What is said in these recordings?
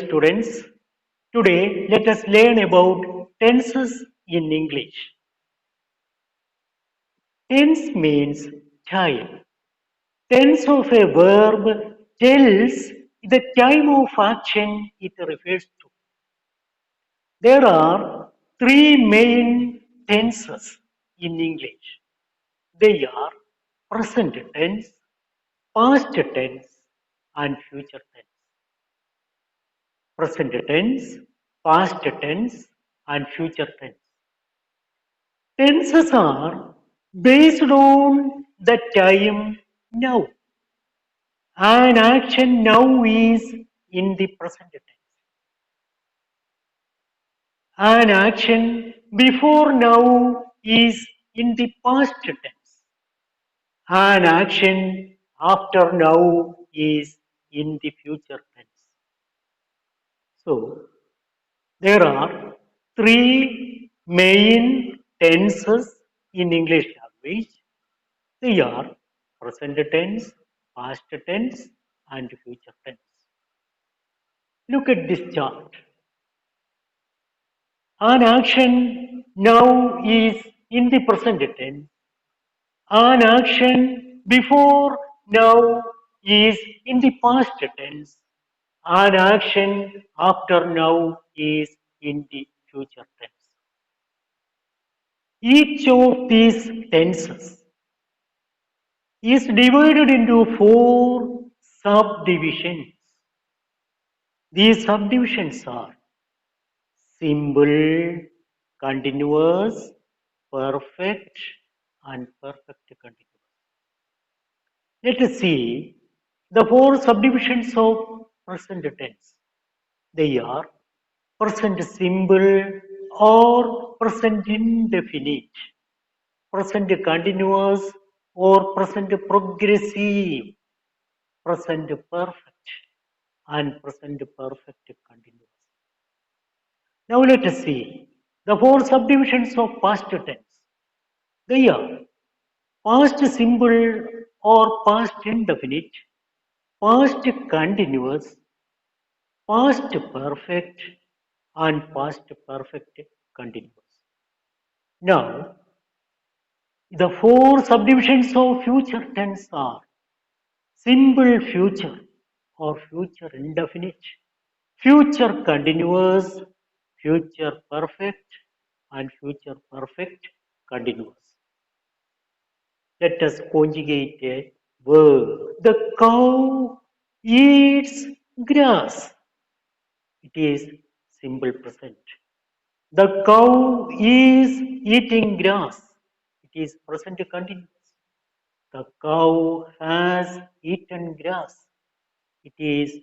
students. Today, let us learn about tenses in English. Tense means time. Tense of a verb tells the time of action it refers to. There are three main tenses in English. They are present tense, past tense, and future tense. Present tense, past tense, and future tense. Tenses are based on the time now. An action now is in the present tense. An action before now is in the past tense. An action after now is in the future tense. So, there are three main tenses in English language. They are present tense, past tense, and future tense. Look at this chart. An action now is in the present tense. An action before now is in the past tense. An action after now is in the future tense. Each of these tenses is divided into four subdivisions. These subdivisions are simple, continuous, perfect, and perfect continuous. Let us see the four subdivisions of present tense. They are present simple or present indefinite, present continuous or present progressive, present perfect, and present perfect continuous. Now let us see the four subdivisions of past tense. They are past simple or past indefinite, past continuous, past perfect, and past perfect continuous. Now, the four subdivisions of future tense are simple future or future indefinite, future continuous, future perfect, and future perfect continuous. Let us conjugate a verb. The cow eats grass. It is simple present. The cow is eating grass. It is present continuous. The cow has eaten grass. It is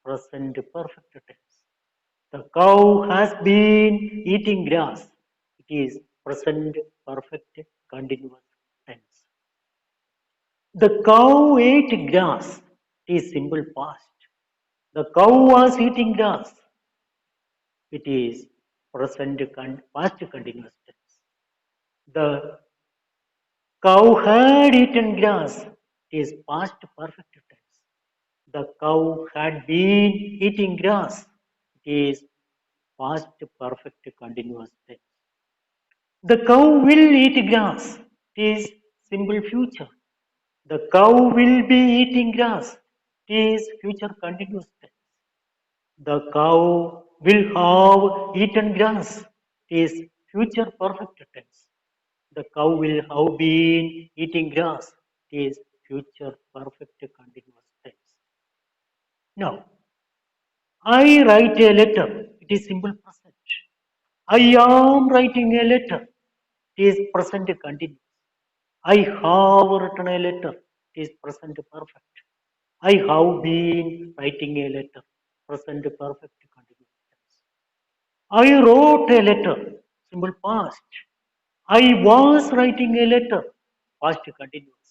present perfect tense. The cow has been eating grass. It is present perfect continuous tense. The cow ate grass. It is simple past. The cow was eating grass. It is present past continuous tense. The cow had eaten grass. It is past perfect tense. The cow had been eating grass. It is past perfect continuous tense. The cow will eat grass. It is simple future. The cow will be eating grass. It is future continuous tense. The cow will have eaten grass. It is future perfect tense. The cow will have been eating grass. It is future perfect continuous tense. Now, I write a letter. It is simple present. I am writing a letter. It is present continuous. I have written a letter. It is present perfect. I have been writing a letter. Present perfect continuous tense. I wrote a letter. Simple past. I was writing a letter. Past continuous.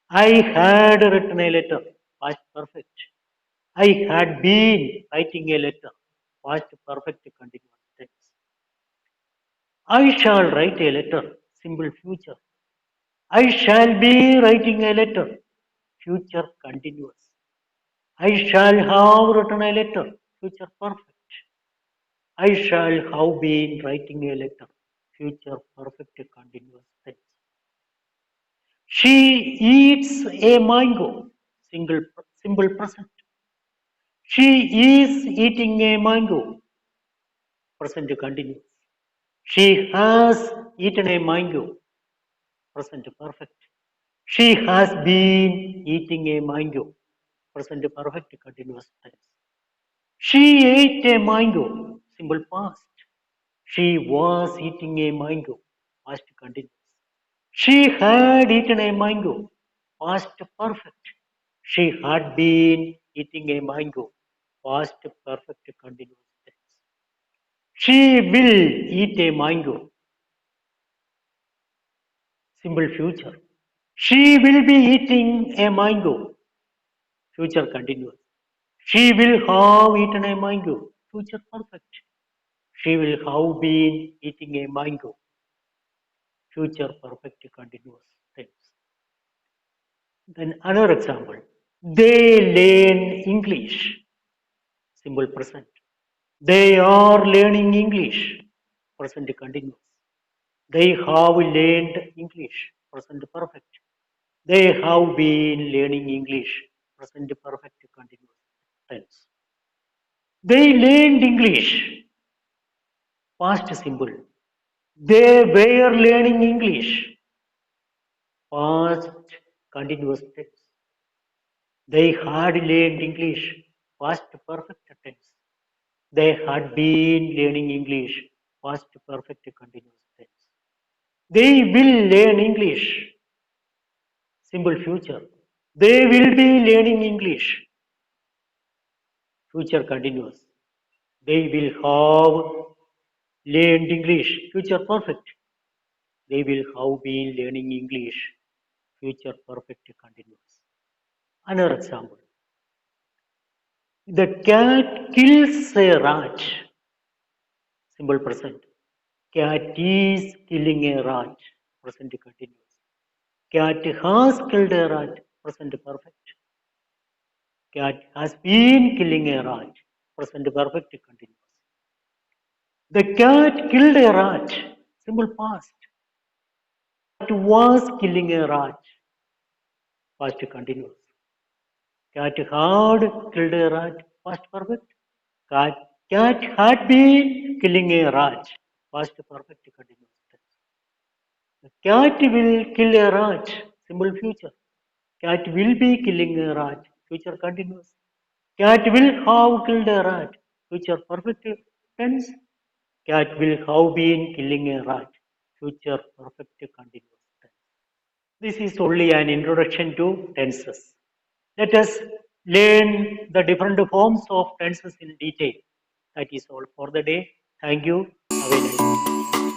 I had written a letter. Past perfect. I had been writing a letter. Past perfect continuous tense. I shall write a letter. Simple future. I shall be writing a letter. Future continuous. I shall have written a letter. future perfect. I shall have been writing a letter, future perfect continuous tense. She eats a mango, simple present. She is eating a mango, present continuous. She has eaten a mango, present perfect. She has been eating a mango, present perfect continuous tense. She ate a mango, simple past. She was eating a mango, past continuous. She had eaten a mango, past perfect. She had been eating a mango, past perfect continuous tense. She will eat a mango, simple future. She will be eating a mango, future continuous. She will have eaten a mango, future perfect. She will have been eating a mango, future perfect continuous tense. Then another example. They learn English, simple present. They are learning English, present continuous. They have learned English, present perfect. They have been learning English, present perfect continuous tense. They learned English, past simple. They were learning English, past continuous tense. They had learned English, past perfect tense. They had been learning English, past perfect continuous tense. They will learn English, simple future. They will be learning English, future continuous. They will have learned English, future perfect. They will have been learning English, future perfect continuous. Another example. The cat kills a rat, simple present. Cat is killing a rat, present continuous. Cat has killed a rat, present perfect. Cat has been killing a rat, present perfect continuous. The cat killed a rat, simple past. Cat was killing a rat, past continuous. Cat had killed a rat, past perfect. Cat, cat had been killing a rat, past perfect continuous. The cat will kill a rat, simple future. Cat will be killing a rat, future continuous. Cat will have killed a rat, future perfect tense. Cat will have been killing a rat, future perfect continuous tense. This is only an introduction to tenses. Let us learn the different forms of tenses in detail. That is all for the day. Thank you. Have a nice day.